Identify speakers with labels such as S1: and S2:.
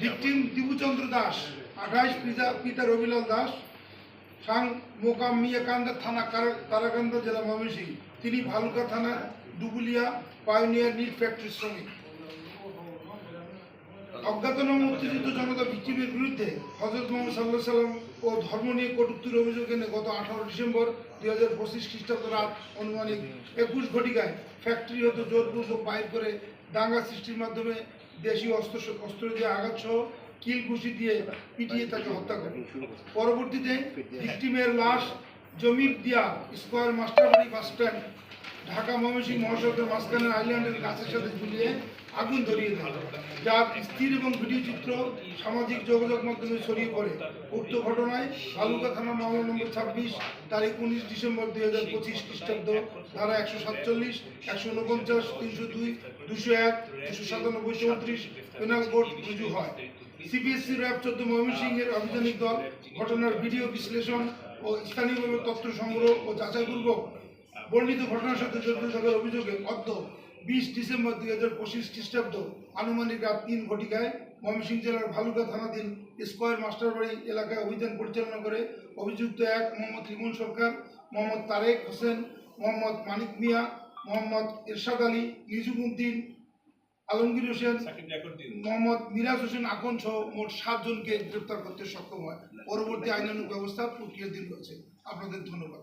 S1: Victim দিবুচন্দ্র Das 28, পিতা রবিলাল দাস, সাং মোকাম মিয়াকান্দা থানা কারাকান্দা জেলা ময়মনসিংহ। তিনি ভালুকা থানা দুবুলিয়া পাইনিয়ার নিট ফ্যাক্টরি শ্রমিক। অজ্ঞাতনামা মুক্তিযুদ্ধ জনতা ভিকটিমের বিরুদ্ধে হযরত মুহাম্মদ সাল্লাল্লাহু আলাইহি সাল্লাম ও ধর্ম নিয়ে কটূক্তির অভিযোগ এনে গত 18 ডিসেম্বর 2025 খ্রিস্টাব্দ রাত অনুমানিক 21 ঘটিকায় ফ্যাক্টরি হতে জোরপূর্বক বাইর করে দাঙ্গা সৃষ্টির মাধ্যমে দেশীয় অস্ত্র দিয়ে আঘাত সহ কিল ঘুষি দিয়ে পিটিয়ে তাকে হত্যা করে। পরবর্তীতে ভিকটিমের লাশ জমির দিয়া স্কয়ার মাস্টারবাড়ি বাস স্ট্যান্ড ঢাকা ময়মনসিংহ মহাসড়কের মাঝখানে আইল্যান্ডের গাছের সাথে ঝুলিয়ে আগুন ধরিয়ে দেয়, যার স্থির এবং ভিডিও চিত্র সামাজিক যোগাযোগ মাধ্যমে ছড়িয়ে পড়ে। উক্ত ঘটনায় ভালুকা থানা মামলা নম্বর 26 তারিখ 19 ডিসেম্বর 2025 খ্রিস্টাব্দ ধারা 147, 149, 302, 201, 297, 34 পেনাল কোড রুজু হয়। সিবিএসসি র্যাব 14 ময়মনসিংহের অভিযানিক দল ঘটনার ভিডিও বিশ্লেষণ ও স্থানীয়ভাবে তথ্য সংগ্রহ ও যাচাইপূর্বক বর্ণিত ঘটনার সাথে জড়িত থাকার অভিযোগে অদ্য 20 ডিসেম্বর 2025 খ্রিস্টাব্দ আনুমানিক রাত 3 ঘটিকায় ময়মনসিংহ জেলার ভালুকা থানাধীন স্কয়ার মাস্টারবাড়ি এলাকায় অভিযান পরিচালনা করে অভিযুক্ত 1 মোহাম্মদ রিমন সরকার, মোহাম্মদ তারেক হোসেন, মোহাম্মদ মানিক মিয়া, মোহাম্মদ এরশাদ আলী, নিজামুদ্দিন, আলমগীর হোসেন, মোহাম্মদ মিরাজ হোসেন আকন সহ মোট 7 জনকে গ্রেপ্তার করতে সক্ষম হয়। পরবর্তী আইনানুগ ব্যবস্থা প্রক্রিয়াধীন রয়েছে। আপনাদের ধন্যবাদ।